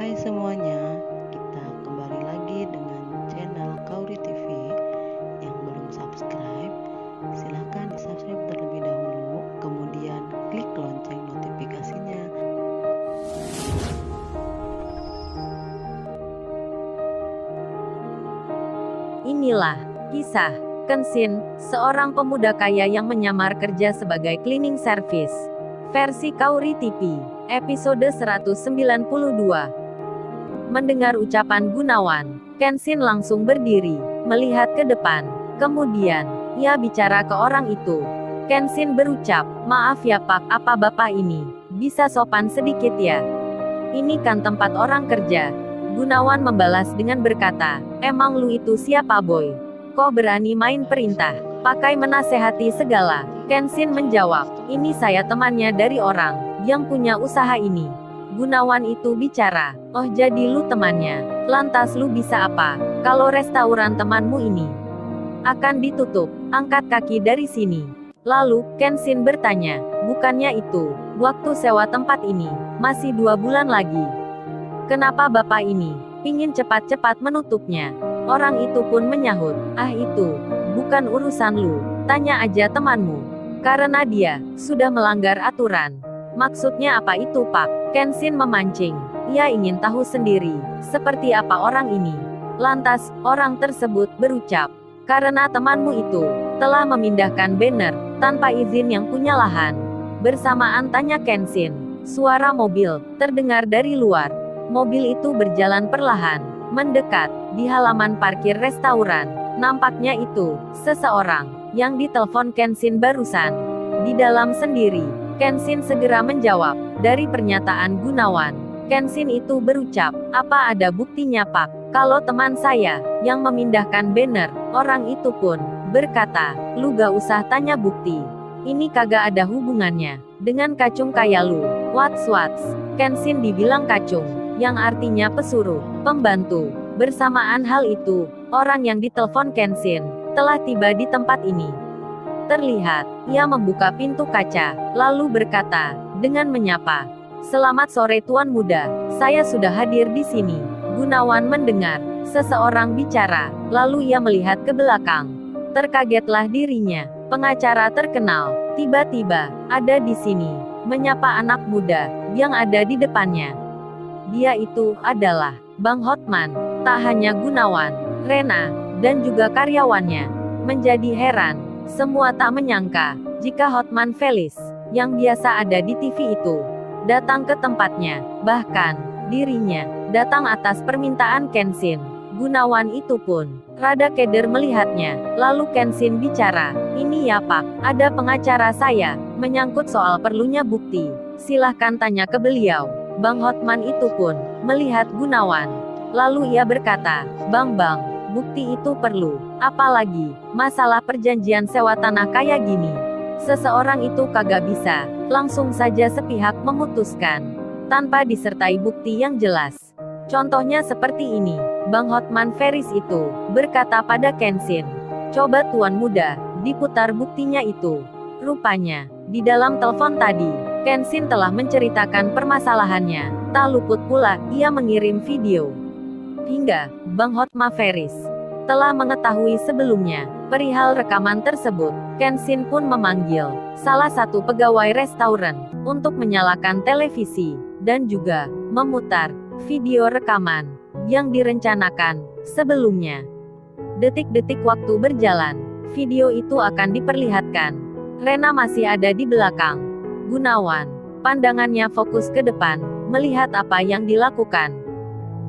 Hai semuanya, kita kembali lagi dengan channel Kauri TV. Yang belum subscribe, silahkan di subscribe terlebih dahulu, kemudian klik lonceng notifikasinya. Inilah kisah Kenshin, seorang pemuda kaya yang menyamar kerja sebagai cleaning service. Versi Kauri TV, episode 192. Mendengar ucapan Gunawan, Kenshin langsung berdiri, melihat ke depan. Kemudian, ia bicara ke orang itu. Kenshin berucap, "Maaf ya Pak, apa Bapak ini bisa sopan sedikit ya? Ini kan tempat orang kerja." Gunawan membalas dengan berkata, "Emang lu itu siapa boy? Kok berani main perintah? Pakai menasehati segala?" Kenshin menjawab, "Ini saya temannya dari orang yang punya usaha ini." Gunawan itu bicara, "Oh jadi lu temannya? Lantas lu bisa apa kalau restoran temanmu ini akan ditutup? Angkat kaki dari sini." Lalu, Kenshin bertanya, "Bukannya itu waktu sewa tempat ini masih 2 bulan lagi? Kenapa Bapak ini pingin cepat-cepat menutupnya?" Orang itu pun menyahut, "Ah itu bukan urusan lu, tanya aja temanmu. Karena dia sudah melanggar aturan." "Maksudnya apa itu Pak?" Kenshin memancing. Ia ingin tahu sendiri, seperti apa orang ini. Lantas, orang tersebut berucap, "Karena temanmu itu telah memindahkan banner tanpa izin yang punya lahan." Bersamaan tanya Kenshin, suara mobil terdengar dari luar. Mobil itu berjalan perlahan, mendekat di halaman parkir restoran. Nampaknya itu seseorang yang ditelepon Kenshin barusan. Di dalam sendiri, Kenshin segera menjawab, "Dari pernyataan Gunawan." Kenshin itu berucap, "Apa ada buktinya Pak? Kalau teman saya yang memindahkan banner?" Orang itu pun berkata, "Lu gak usah tanya bukti. Ini kagak ada hubungannya dengan kacung kayak lu." What's? Kenshin dibilang kacung, yang artinya pesuruh, pembantu. Bersamaan hal itu, orang yang ditelepon Kenshin telah tiba di tempat ini. Terlihat, ia membuka pintu kaca, lalu berkata, dengan menyapa, "Selamat sore Tuan Muda, saya sudah hadir di sini." Gunawan mendengar seseorang bicara, lalu ia melihat ke belakang. Terkagetlah dirinya, pengacara terkenal, tiba-tiba ada di sini, menyapa anak muda yang ada di depannya. Dia itu adalah Bang Hotman. Tak hanya Gunawan, Rena, dan juga karyawannya menjadi heran. Semua tak menyangka jika Hotman Felis, yang biasa ada di TV itu, datang ke tempatnya. Bahkan, dirinya datang atas permintaan Kenshin. Gunawan itu pun rada keder melihatnya. Lalu Kenshin bicara, "Ini ya Pak, ada pengacara saya, menyangkut soal perlunya bukti. Silahkan tanya ke beliau." Bang Hotman itu pun melihat Gunawan. Lalu ia berkata, Bang, bukti itu perlu. Apalagi masalah perjanjian sewa tanah kayak gini. Seseorang itu kagak bisa langsung saja sepihak memutuskan tanpa disertai bukti yang jelas. Contohnya seperti ini." Bang Hotman Feris itu berkata pada Kenshin, "Coba Tuan Muda diputar buktinya itu." Rupanya, di dalam telepon tadi, Kenshin telah menceritakan permasalahannya. Tak luput pula, ia mengirim video. Hingga, Bang Hotman Feris telah mengetahui sebelumnya perihal rekaman tersebut. Kenshin pun memanggil salah satu pegawai restoran untuk menyalakan televisi, dan juga memutar video rekaman yang direncanakan sebelumnya. Detik-detik waktu berjalan, video itu akan diperlihatkan. Rena masih ada di belakang Gunawan. Pandangannya fokus ke depan, melihat apa yang dilakukan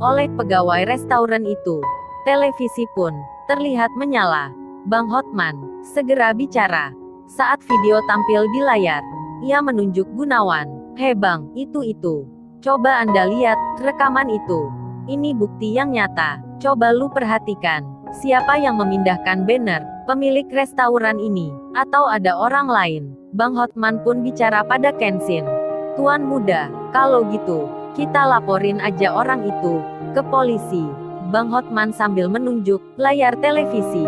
oleh pegawai restoran itu. Televisi pun terlihat menyala. Bang Hotman segera bicara. Saat video tampil di layar, ia menunjuk Gunawan. "Hei Bang, itu. Coba Anda lihat rekaman itu. Ini bukti yang nyata. Coba lu perhatikan. Siapa yang memindahkan banner? Pemilik restoran ini, atau ada orang lain?" Bang Hotman pun bicara pada Kenshin. "Tuan Muda, kalau gitu, kita laporin aja orang itu ke polisi." Bang Hotman sambil menunjuk layar televisi.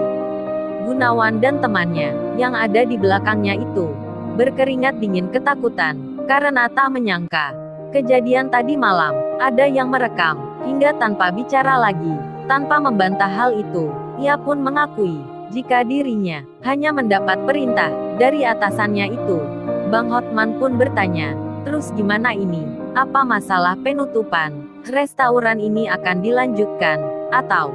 Gunawan dan temannya yang ada di belakangnya itu berkeringat dingin ketakutan, karena tak menyangka Kejadian tadi malam, ada yang merekam, hingga tanpa bicara lagi, tanpa membantah hal itu, ia pun mengakui, jika dirinya hanya mendapat perintah dari atasannya itu. Bang Hotman pun bertanya, terus gimana ini? Apa masalah penutupan restoran ini akan dilanjutkan, atau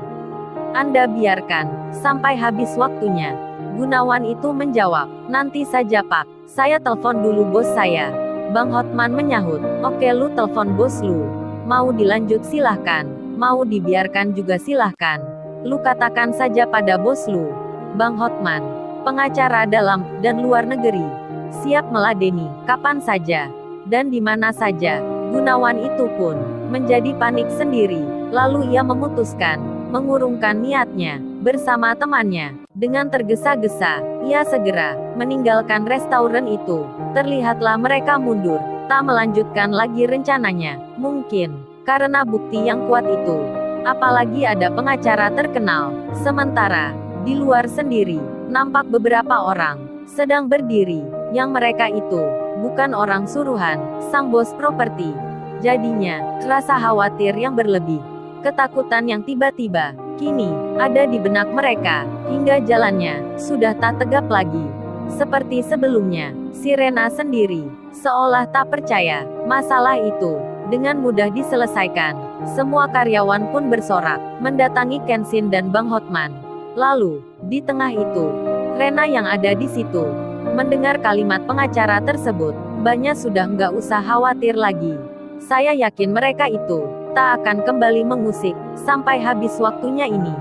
Anda biarkan sampai habis waktunya? Gunawan itu menjawab, nanti saja Pak, saya telepon dulu bos saya. Bang Hotman menyahut, oke lu telepon bos lu. Mau dilanjut silahkan, mau dibiarkan juga silahkan. Lu katakan saja pada bos lu. Bang Hotman, pengacara dalam dan luar negeri, siap meladeni, kapan saja, dan di mana saja. Gunawan itu pun menjadi panik sendiri, lalu ia memutuskan mengurungkan niatnya bersama temannya. Dengan tergesa-gesa, ia segera meninggalkan restoran itu. Terlihatlah mereka mundur, tak melanjutkan lagi rencananya. Mungkin karena bukti yang kuat itu, apalagi ada pengacara terkenal. Sementara di luar sendiri, nampak beberapa orang sedang berdiri, yang mereka itu bukan orang suruhan sang bos properti. Jadinya, rasa khawatir yang berlebih, ketakutan yang tiba-tiba kini ada di benak mereka, hingga jalannya sudah tak tegap lagi. Seperti sebelumnya, si Rena sendiri seolah tak percaya masalah itu dengan mudah diselesaikan. Semua karyawan pun bersorak mendatangi Kenshin dan Bang Hotman. Lalu, di tengah itu, Rena yang ada di situ mendengar kalimat pengacara tersebut. Banyak sudah nggak usah khawatir lagi. Saya yakin mereka itu tak akan kembali mengusik sampai habis waktunya ini.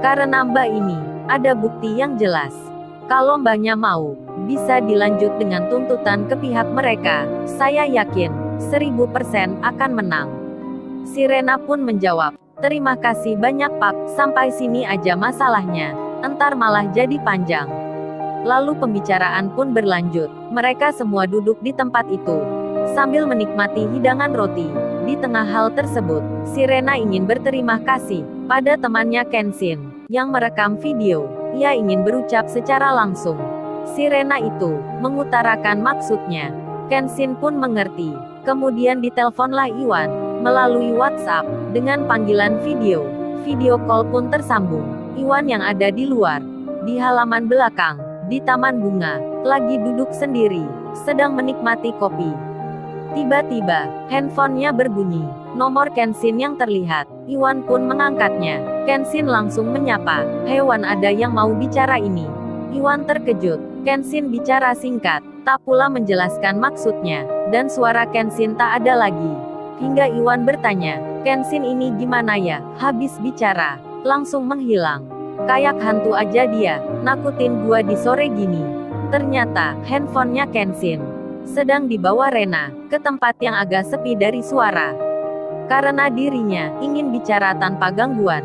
Karena Mbak ini ada bukti yang jelas. Kalau Mbaknya mau, bisa dilanjut dengan tuntutan ke pihak mereka. Saya yakin 1000% akan menang. Si Rena pun menjawab, terima kasih banyak Pak, sampai sini aja masalahnya, entar malah jadi panjang. Lalu pembicaraan pun berlanjut. Mereka semua duduk di tempat itu sambil menikmati hidangan roti. Di tengah hal tersebut, si Rena ingin berterima kasih pada temannya Kenshin yang merekam video. Ia ingin berucap secara langsung. Si Rena itu mengutarakan maksudnya. Kenshin pun mengerti. Kemudian diteleponlah Iwan melalui WhatsApp dengan panggilan video. Video call pun tersambung. Iwan yang ada di luar, di halaman belakang, di taman bunga, lagi duduk sendiri, sedang menikmati kopi. Tiba-tiba, handphonenya berbunyi. Nomor Kenshin yang terlihat. Iwan pun mengangkatnya. Kenshin langsung menyapa, "Hewan, ada yang mau bicara ini." Iwan terkejut. Kenshin bicara singkat, tak pula menjelaskan maksudnya, dan suara Kenshin tak ada lagi. Hingga Iwan bertanya, "Kenshin ini gimana ya? Habis bicara, langsung menghilang. Kayak hantu aja dia, nakutin gua di sore gini." Ternyata, handphonenya Kenshin sedang dibawa Rena ke tempat yang agak sepi dari suara. Karena dirinya ingin bicara tanpa gangguan.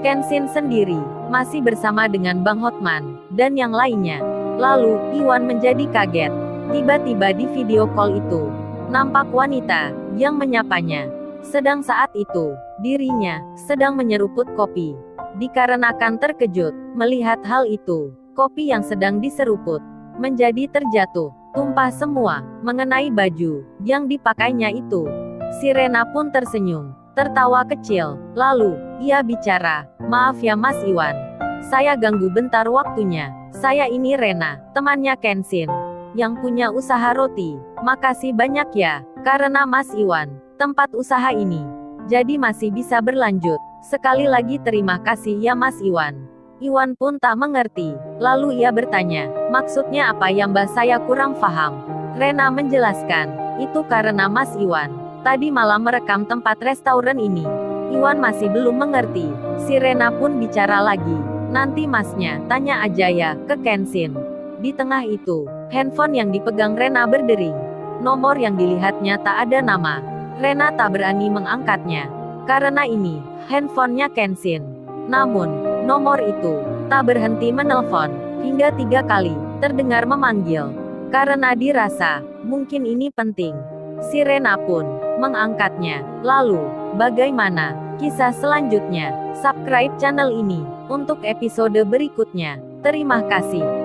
Kenshin sendiri masih bersama dengan Bang Hotman dan yang lainnya. Lalu, Iwan menjadi kaget. Tiba-tiba di video call itu, nampak wanita yang menyapanya. Sedang saat itu, dirinya sedang menyeruput kopi. Dikarenakan terkejut melihat hal itu, kopi yang sedang diseruput menjadi terjatuh, tumpah semua mengenai baju yang dipakainya itu. Si Rena pun tersenyum, tertawa kecil. Lalu, ia bicara, "Maaf ya Mas Iwan, saya ganggu bentar waktunya. Saya ini Rena, temannya Kenshin, yang punya usaha roti. Makasih banyak ya, karena Mas Iwan, tempat usaha ini jadi masih bisa berlanjut. Sekali lagi terima kasih ya Mas Iwan." Iwan pun tak mengerti. Lalu ia bertanya, "Maksudnya apa ya Mbak, saya kurang paham." Rena menjelaskan, "Itu karena Mas Iwan tadi malam merekam tempat restoran ini." Iwan masih belum mengerti. Si Rena pun bicara lagi, "Nanti Masnya tanya aja ya ke Kenshin." Di tengah itu, handphone yang dipegang Rena berdering. Nomor yang dilihatnya tak ada nama. Rena tak berani mengangkatnya. Karena ini handphonenya Kenshin. Namun, nomor itu tak berhenti menelpon, hingga 3 kali terdengar memanggil. Karena dirasa mungkin ini penting, si Rena pun mengangkatnya. Lalu, bagaimana kisah selanjutnya? Subscribe channel ini untuk episode berikutnya. Terima kasih.